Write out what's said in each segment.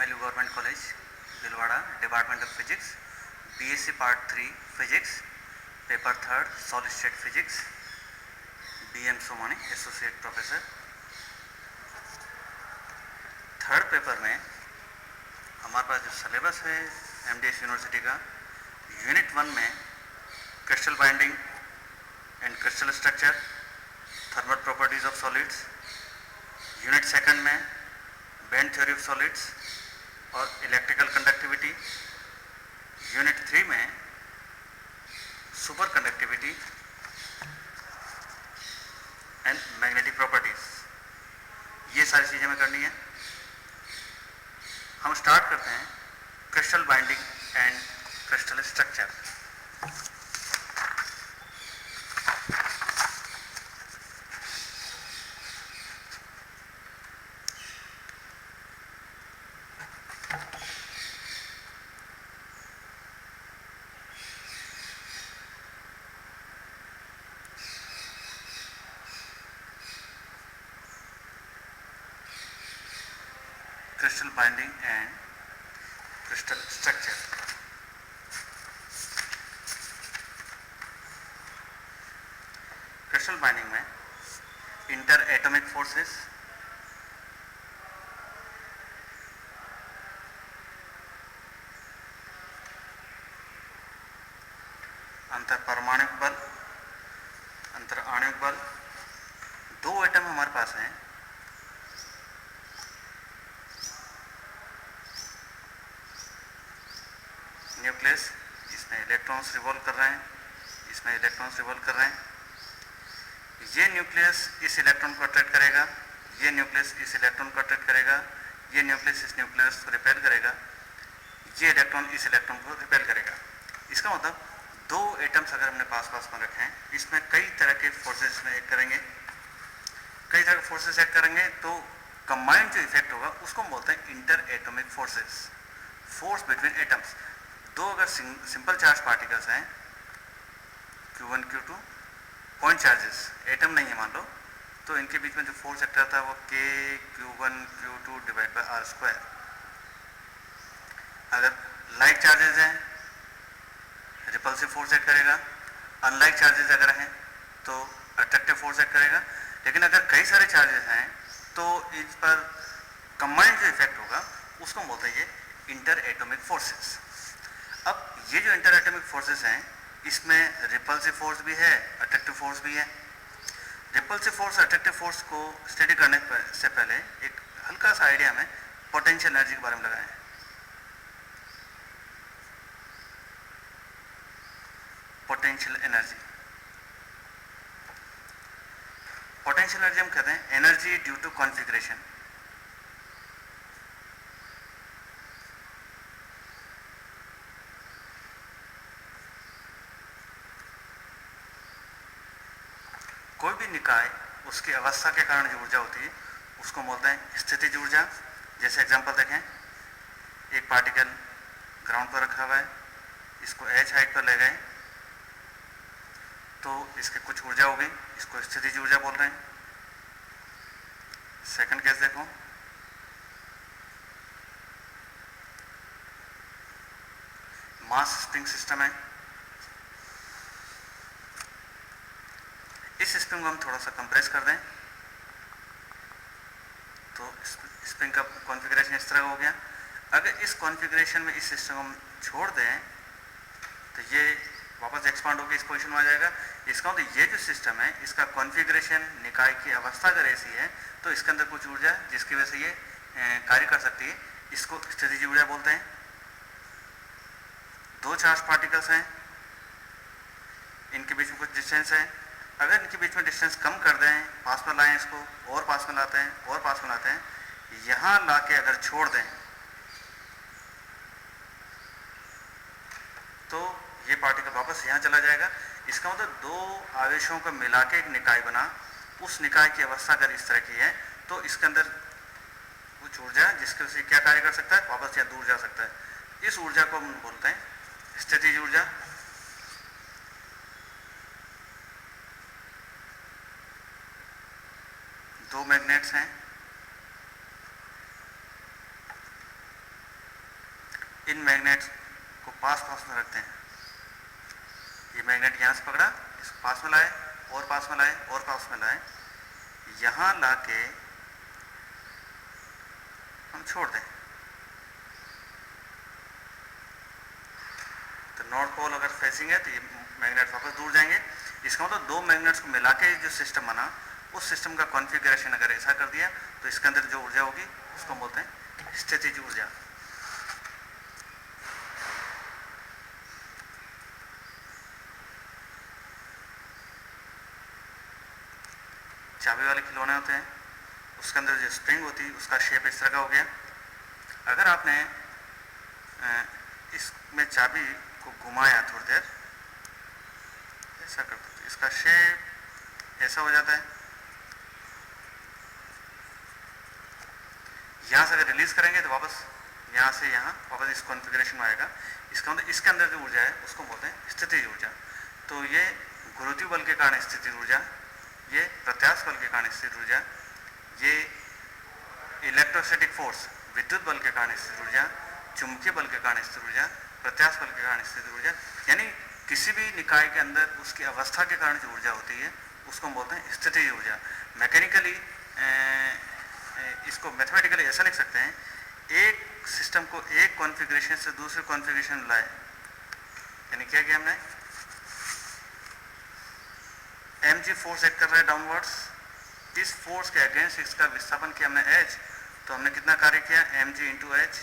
JMLU Government College, Bhilwara, Department of Physics, BSc Part 3 Physics, Paper 3rd Solid State Physics, BM Somani, Associate Professor। Third paper में हमारे पास जो syllabus है MDS university का, unit 1 में crystal binding and crystal structure, thermal properties of solids, unit 2 में band theory of solids और electrical conductivity, unit 3 में super conductivity and magnetic properties. ये सारी चीज़ें हमें करनी है। हम स्टार्ट करते हैं crystal binding and crystal structure. Crystal binding and crystal structure. Crystal binding में इंटर एटॉमिक फोर्सेस, अंतर परमाणुक बल, अंतर आणविक बल, दो एटम हमारे पास हैं। न्यूक्लियस, इसमें इलेक्ट्रॉन्स रिवॉल्व कर रहे हैं, इसमें इलेक्ट्रॉन्स रिवॉल्व कर रहे हैं। ये न्यूक्लियस इस इलेक्ट्रॉन को अट्रैक्ट करेगा, ये न्यूक्लियस इस इलेक्ट्रॉन को अट्रैक्ट करेगा, ये न्यूक्लियस इस न्यूक्लियस को रिपेल करेगा, ये इलेक्ट्रॉन इस इलेक्ट्रॉन को रिपेल करेगा। इसका मतलब दो एटम्स अगर हमने पास पास में रखे हैं, इसमें कई तरह के फोर्सेस में एक्ट करेंगे, कई तरह के फोर्सेस एक्ट करेंगे, तो कंबाइंड जो इफेक्ट होगा उसको हम बोलते हैं inter atomic forces, force between atoms. दो अगर सिंपल चार्ज पार्टिकल्स हैं Q1 Q2 point charges, atom नहीं है मान लो, तो इनके बीच में जो फोर्स एक्ट करता है वो K Q1 Q2 divide by R square. अगर लाइक चार्जेस हैं रिपल्सिव फोर्स एक्ट करेगा, अनलाइक चार्जेस अगर हैं तो अट्रैक्टिव फोर्स एक्ट करेगा। लेकिन अगर कई सारे चार्जेस हैं तो इस पर कंबाइंड जो इफेक्ट होगा उसको हम बोलते हैं ये इंटर एटॉमिक फोर्सेस। अब ये जो इंटर एटॉमिक फोर्सेस हैं इसमें रिपल्सिव फोर्स भी है, अट्रैक्टिव फोर्स भी है। रिपल्सिव फोर्स, अट्रैक्टिव फोर्स को स्टडी करने से पहले एक हल्का सा आइडिया में पोटेंशियल एनर्जी के बारे में लगाएं। पोटेंशियल एनर्जी, पोटेंशियल एनर्जी हम कहते हैं एनर्जी ड्यू टू कॉन्फिगरेशन। कोई भी निकाय उसकी अवस्था के कारण जो ऊर्जा होती है उसको बोलते हैं स्थितिज ऊर्जा। जैसे एग्जांपल देखें, एक पार्टिकल ग्राउंड पर रखा हुआ है, इसको h हाइट पर ले गए तो इसके कुछ ऊर्जा होगी, इसको स्थितिज ऊर्जा बोल रहे हैं। सेकंड केस देखो, मास स्प्रिंग सिस्टम है, इस स्प्रिंग को हम थोड़ा सा कंप्रेस कर दें तो स्प्रिंग का कॉन्फ़िगरेशन इस तरह हो गया। अगर इस कॉन्फ़िगरेशन में इस सिस्टम को हम छोड़ दें तो ये वापस एक्सपांड होकर इस पोजीशन में आ जाएगा। इसका मतलब ये जो सिस्टम है इसका कॉन्फ़िगरेशन, निकाय की अवस्था अगर ऐसी है तो इसके अंदर कुछ ऊर्जा जिसकी वजह से ये कार्य कर सकती है, इसको स्थितिज ऊर्जा बोलते हैं। दो चार्ज पार्टिकल्स हैं, इनके बीच में कुछ डिस्टेंस है, अगर इनके बीच में डिस्टेंस कम कर दें, पास में लाएं इसको, और पास में लाते हैं और पास में लाते हैं, यहाँ ला के अगर छोड़ दें तो ये पार्टिकल वापस यहाँ चला जाएगा। इसका मतलब दो आवेशों को मिला के एक निकाय बना, उस निकाय की अवस्था अगर इस तरह की है तो इसके अंदर कुछ ऊर्जा जिसके वजह से क्या कार्य कर सकता है, वापस या दूर जा सकता है। इस ऊर्जा को हम बोलते हैं स्थितिज ऊर्जा। दो मैग्नेट्स हैं, इन मैग्नेट्स को पास में रखते हैं। ये मैग्नेट यहाँ से पकड़ा, इसको पास में लाए और पास में लाए और पास में लाए, यहाँ ला के हम छोड़ दें। तो नॉर्थ पोल अगर फेसिंग है तो ये मैग्नेट वापस दूर जाएंगे। इसका मतलब दो मैग्नेट्स को मिला के जो सिस्टम बना, उस सिस्टम का कॉन्फ़िगरेशन अगर ऐसा कर दिया तो इसके अंदर जो ऊर्जा होगी उसको बोलते हैं स्थितिज ऊर्जा। चाबी वाले खिलौने होते हैं, उसके अंदर जो स्प्रिंग होती है उसका शेप इस तरह का हो गया। अगर आपने इसमें चाबी को घुमाया थोड़ी देर, ऐसा कर दो तो इसका शेप ऐसा हो जाता है। यहाँ से अगर रिलीज करेंगे तो वापस यहाँ से यहाँ वापस इस कॉन्फ़िगरेशन में आएगा। इसका मतलब इसके अंदर जो ऊर्जा है उसको बोलते हैं स्थितिज ऊर्जा। तो ये गुरुत्वीय बल के कारण स्थितिज ऊर्जा, ये प्रत्यास्थ बल के कारण स्थितिज ऊर्जा, ये इलेक्ट्रोस्टैटिक फोर्स विद्युत बल के कारण स्थितिज ऊर्जा, चुंबकीय बल के कारण स्थितिज ऊर्जा, प्रत्यास्थ बल के कारण स्थितिज ऊर्जा, यानी किसी भी निकाय के अंदर उसकी अवस्था के कारण जो ऊर्जा होती है उसको हम बोलते हैं स्थितिज ऊर्जा। मैकेनिकली इसको मैथमेटिकली ऐसा लिख सकते हैं, एक सिस्टम को एक कॉन्फ़िगरेशन से दूसरे कॉन्फ़िगरेशन में लाए, यानी क्या किया हमने, mg फोर्स एक्ट कर रहा है डाउनवर्ड्स, इस फोर्स के अगेंस्ट इसका विस्थापन किया हमने h, तो हमने कितना कार्य किया mg इंटू एच।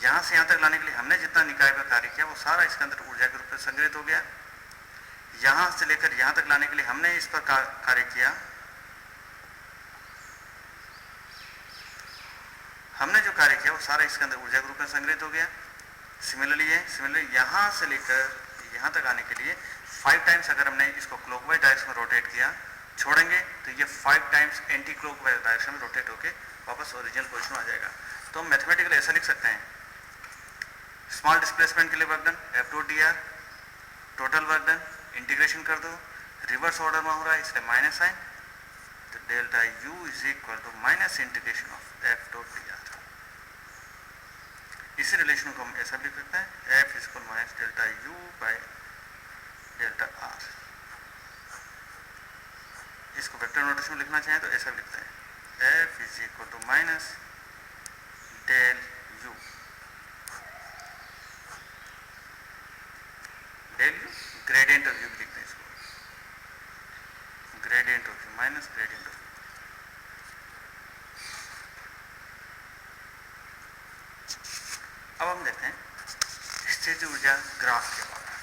यहाँ से यहाँ तक लाने के लिए हमने जितना निकाय पर कार्य किया वो सारा इसके अंदर ऊर्जा के रूप में संग्रहित हो गया। यहाँ से लेकर यहाँ तक लाने के लिए हमने इस पर कार्य किया, हमने जो कार्य किया वो सारा इसके अंदर ऊर्जा के रूप में संग्रहित हो गया। सिमिलरली यहाँ से लेकर यहाँ तक आने के लिए 5 टाइम्स अगर हमने इसको क्लॉकवाइज डायरेक्शन में रोटेट किया, छोड़ेंगे तो ये 5 टाइम्स एंटी क्लॉकवाइज डायरेक्शन में रोटेट होकर वापस ओरिजिनल पोजिशन में आ जाएगा। तो हम मैथमेटिकली ऐसा लिख सकते हैं, स्मॉल डिस्प्लेसमेंट के लिए work done F.dr, total work done integration कर दो, रिवर्स ऑर्डर में हो रहा है इसलिए माइनस साइन, तो delta U is equal to minus integration of F.dr। इसी रिलेशन को हम ऐसा भी लिख सकते हैं, F is equal minus delta U by delta R। इसको वेक्टर नोटेशन में लिखना चाहें तो ऐसा लिखते हैं, F is equal to minus del U, del U gradient of U लिखते हैं इसको, gradient of U minus gradient of U। अब हम देखते हैं स्थितिज ऊर्जा ग्राफ के बारे में।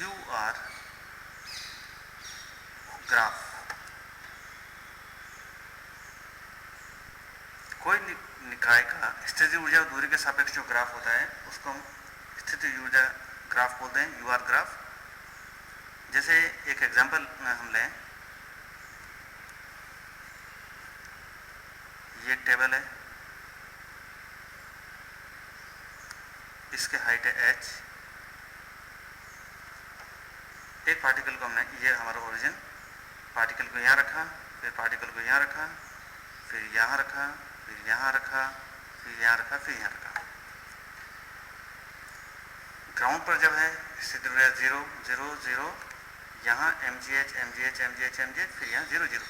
UR ग्राफ, कोई निकाय का स्थितिज ऊर्जा और दूरी के सापेक्ष जो ग्राफ होता है उसको हम स्थितिज ऊर्जा ग्राफ बोलते हैं, UR ग्राफ। जैसे एक एग्जांपल हम लें, ये टेबल है, इसके हाइट है h, एक पार्टिकल को हमने, ये हमारा ओरिजिन, पार्टिकल को यहाँ रखा, फिर पार्टिकल को यहाँ रखा, फिर यहाँ रखा, फिर यहाँ रखा, फिर यहाँ रखा, फिर यहाँ रखा। ग्राउंड पर जब है स्थिति ऊर्जा 0 0 0, यहाँ mgh mgh mgh mgh, फिर यहाँ 0 0।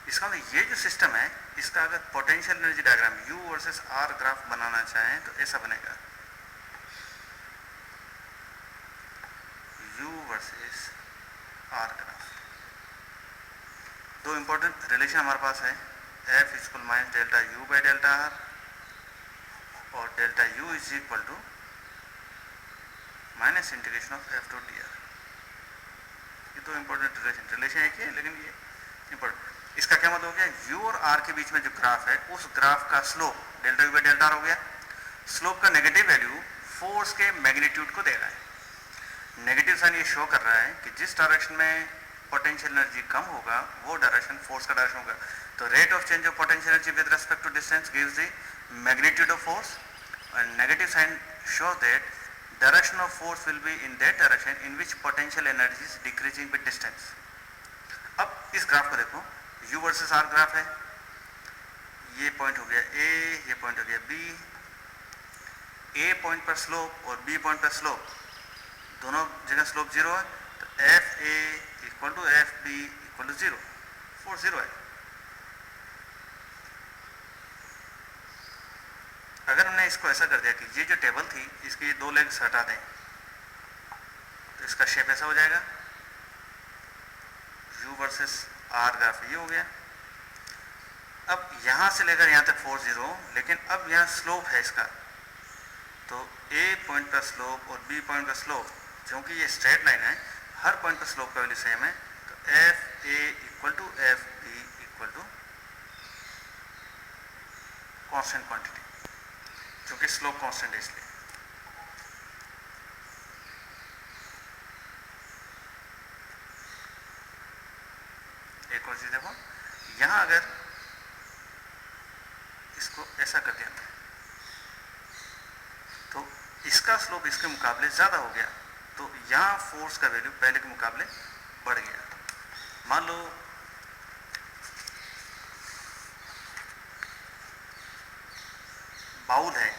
इसका मतलब ये जो सिस्टम है इसका अगर potential energy diagram U versus R graph बनाना चाहें तो ऐसा बनेगा, U वर्सेस R ग्राफ। दो इंपॉर्टेंट रिलेशन हमारे पास है, F is equal minus delta U by delta R और delta U is equal to minus integration of F.dr। ये दो इंपॉर्टेंट रिलेशन एक है, लेकिन ये इंपॉर्टेंट। इसका क्या मतलब हो गया, U और R के बीच में जो ग्राफ है उस ग्राफ का slope delta U by delta R हो गया। स्लोप का नेगेटिव वैल्यू फोर्स के मैग्नीट्यूड को दे रहा है। नेगेटिव साइन ये शो कर रहा है कि जिस डायरेक्शन में पोटेंशियल एनर्जी कम होगा वो डायरेक्शन फोर्स का डायरेक्शन होगा। तो rate of change of potential energy with respect to distance gives the magnitude of force, and negative sign shows that direction of force will be in that direction in which potential energy is decreasing with distance. अब इस graph को देखो, U versus R graph है, ये point हो गया A, ये point हो गया B, A पॉइंट पर स्लोप और B पॉइंट पर स्लोप, दोनों जगह स्लोप 0 है, तो FA equal to FB equal to 0, 4 0 है। अगर हमने इसको ऐसा कर दिया कि ये जो टेबल थी इसकी ये 2 लेग्स हटा दें, तो इसका शेप ऐसा हो जाएगा, U वर्सेस R ग्राफ ये हो गया। अब यहां से लेकर यहां तक 4 0, लेकिन अब यहां स्लोप है इसका, तो A पॉइंट का स्लोप और B पॉइंट का स्लोप, क्योंकि ये स्ट्रेट लाइन है, हर पॉइंट पर स्लोप का वैल्यू सेम है, तो FA equal to FB equal to constant quantity, क्योंकि स्लोप कांस्टेंट है इसलिए। एक और चीज देखो, यहां अगर इसको ऐसा कर दिया तो इसका स्लोप इसके मुकाबले ज्यादा हो गया, तो यहां फोर्स का वैल्यू पहले के मुकाबले बढ़ गया। मान लो बाउल है,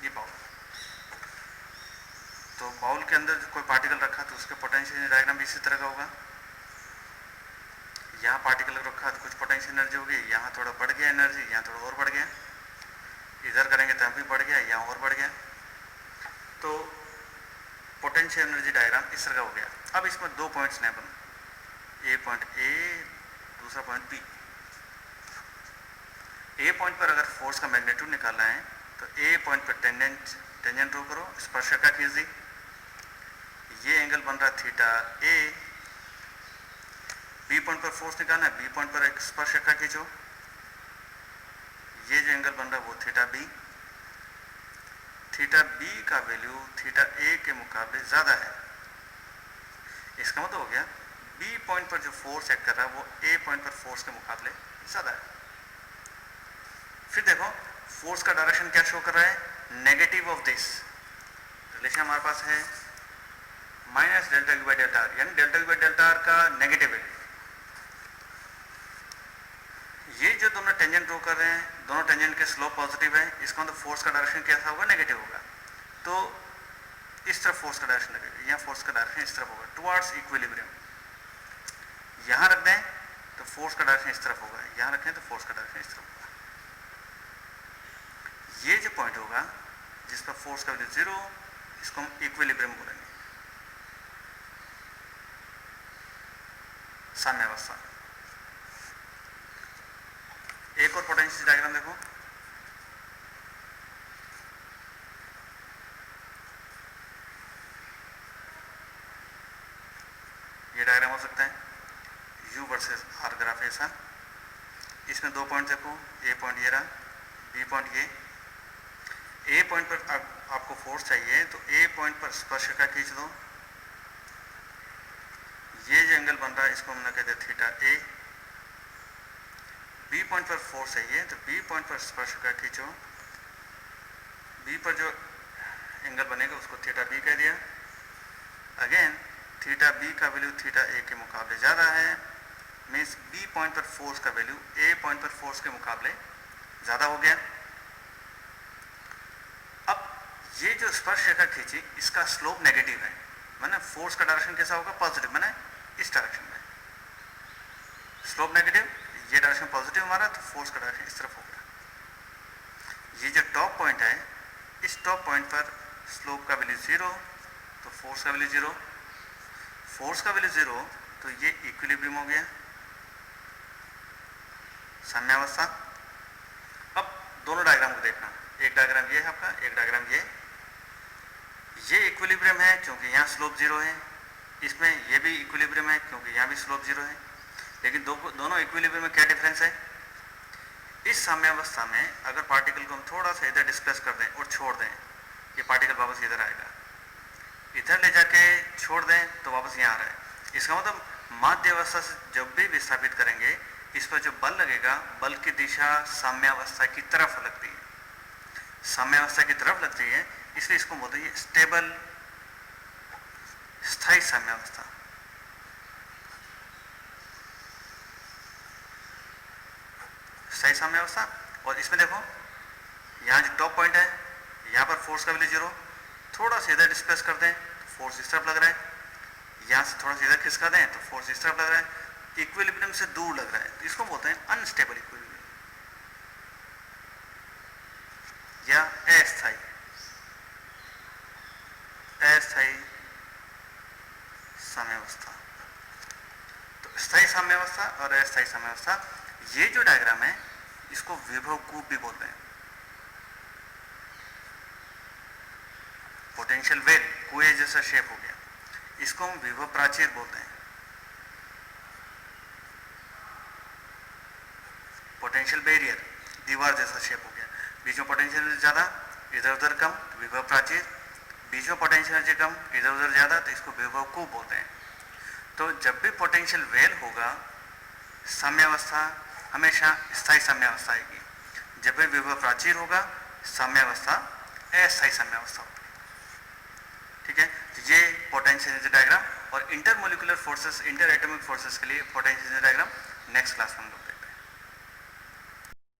ये बाउल, तो बाउल के अंदर कोई पार्टिकल रखा तो उसके पोटेंशियल डायग्राम भी इसी तरह का होगा। यहाँ पार्टिकल रखा तो कुछ पोटेंशियल एनर्जी होगी, यहाँ थोड़ा बढ़ गया एनर्जी, यहाँ थोड़ा और बढ़ गया, इधर करेंगे तब भी बढ़ गया, यहाँ और बढ़ गया, तो पोटेंशियल एनर्जी डायग्राम इस तरह का हो गया। अब इसमें 2 पॉइंट्स नहीं बन, एक पॉइंट A, दूसरा पॉइंट B। A पॉइंट पर अगर फोर्स का मैग्नीट्यूड निकालना है तो A पॉइंट पर टेंजेंट ड्रॉ करो, स्पर्शरेखा खींच, ये एंगल बन रहा थीटा A। B पॉइंट पर फोर्स निकालना है, B पॉइंट पर एक स्पर्शरेखा खींचो, ये जो एंगल बन रहा है वो थीटा B। थीटा B का वैल्यू थीटा A के मुकाबले ज्यादा है, इसका मतलब हो गया B पॉइंट पर जो फोर्स एक्ट कर रहा है वो A पॉइंट पर फोर्स के मुकाबले ज्यादा है। फिर देखो फोर्स का डायरेक्शन क्या शो कर रहा है, नेगेटिव ऑफ दिस, रिलेशन हमारे पास है minus delta U by delta R, यानी delta U by delta R का नेगेटिव वैल्यू। ये जो दोनों टेंजेंट ड्रॉ कर रहे हैं, दोनों टेंजेंट के स्लोप पॉजिटिव है, इसका मतलब फोर्स का डायरेक्शन कैसा होगा, नेगेटिव होगा। तो इस तरफ फोर्स का डायरेक्शन लगेगा, यहाँ फोर्स का डायरेक्शन इस तरफ होगा, टुवर्ड्स इक्विलिब्रियम। यहाँ रख दें तो फोर्स का डायरेक्शन इस तरफ होगा, यहाँ रखें तो फोर्स का डायरेक्शन इस तरफ होगा। ये जो पॉइंट होगा जिस पर फोर्स का वैल्यू 0, इसको हम इक्विलिब्रियम बोलेंगे, साम्यावस्था। एक और पोटेंशियल डायग्राम देखो, ये डायग्राम हो सकता है U वर्सेस R ग्राफ ऐसा। इसमें 2 पॉइंट देखो, A पॉइंट ये रहा, B पॉइंट ये। A पॉइंट पर आपको फोर्स चाहिए तो A पॉइंट पर स्पर्शरेखा खींच दो, ये जो एंगल बन रहा है इसको हमने कहते हैं थीटा A। B पॉइंट पर फोर्स चाहिए तो B पॉइंट पर स्पर्शरेखा खींचो, B पर जो एंगल बनेगा उसको थीटा B कह दिया। अगेन थीटा B का वैल्यू थीटा A के मुकाबले ज़्यादा है, मीन्स B पॉइंट पर फोर्स का वैल्यू A पॉइंट पर फोर्स के मुकाबले ज़्यादा हो गया। अब ये जो स्पर्शरेखा खींची इसका स्लोप नेगेटिव है, माने फोर्स का डायरेक्शन कैसा होगा, पॉजिटिव, माने इस डायरेक्शन में। स्लोप नेगेटिव, ये डायरेक्शन पॉजिटिव हमारा, तो फोर्स का डायरेक्शन इस तरफ होगा। ये जो टॉप पॉइंट है, इस टॉप पॉइंट पर स्लोप का वैल्यू 0, तो फोर्स का वैल्यू 0, फोर्स का वैल्यू 0, तो ये इक्विलिब्रियम हो गया, साम्यावस्था। अब दोनों डायग्राम को देखना, एक डायग्राम ये है आपका, एक डायग्राम ये इक्विलिब्रियम है क्योंकि यहाँ स्लोप 0 है, इसमें ये भी इक्विलिब्रियम है क्योंकि यहाँ भी स्लोप 0 है। लेकिन दोनों इक्विलिब्रियम में क्या डिफरेंस है, इस साम्यावस्था में अगर पार्टिकल को हम थोड़ा सा इधर डिस्प्लेस कर दें और छोड़ दें, ये पार्टिकल वापस इधर आएगा, इधर ले जाके छोड़ दें तो वापस यहाँ आ रहा है। इसका मतलब माध्य अवस्था से जब भी विस्थापित करेंगे इस पर जो बल लगेगा, बल की दिशा साम्यावस्था की तरफ लगती है। साम्यावस्था की तरफ लग रही है, इसलिए इसको बोलते हैं स्टेबल स्थायी साम्यावस्था। स्थायी साम्यावस्था। और इसमें देखो यहाँ जो टॉप पॉइंट है, यहाँ पर फोर्स का वैल्यू 0, थोड़ा सा इधर डिस्प्लेस कर दें तो फोर्स इस तरफ लग रहा है, यहाँ से थोड़ा सा इधर खिसका दें तो फोर्स इस तरफ लग रहा है, इक्विलिब्रियम से दूर लग रहा है, तो इसको बोलते हैं अनस्टेबल इक्विलिब्रियम या अस्थायी साम्यावस्था। तो स्थायी साम्यावस्था और अस्थायी साम्यावस्था, ये जो डायग्राम है इसको विभव कूप भी बोलते हैं। पोटेंशियल वेल कुएं जैसा शेप हो गया, इसको हम विभव प्राचीर बोलते हैं। पोटेंशियल बैरियर दीवार जैसा शेप हो गया, बीच में पोटेंशियल ज्यादा इधर उधर कम तो विभव प्राचीर, बीच में पोटेंशियल एनर्जी कम इधर उधर ज्यादा तो इसको विभव कूप बोलते हैं। तो जब भी पोटेंशियल वेल होगा साम्यावस्था हमेशा स्थायी साम्यावस्था आएगी, जब भी विभव प्राचीर होगा साम्यावस्था अस्थायी साम्यावस्था होगी। ठीक है, तो ये पोटेंशियल एनर्जी डायग्राम और intermolecular forces, inter atomic forces के लिए potential energy diagram next class में हम लोग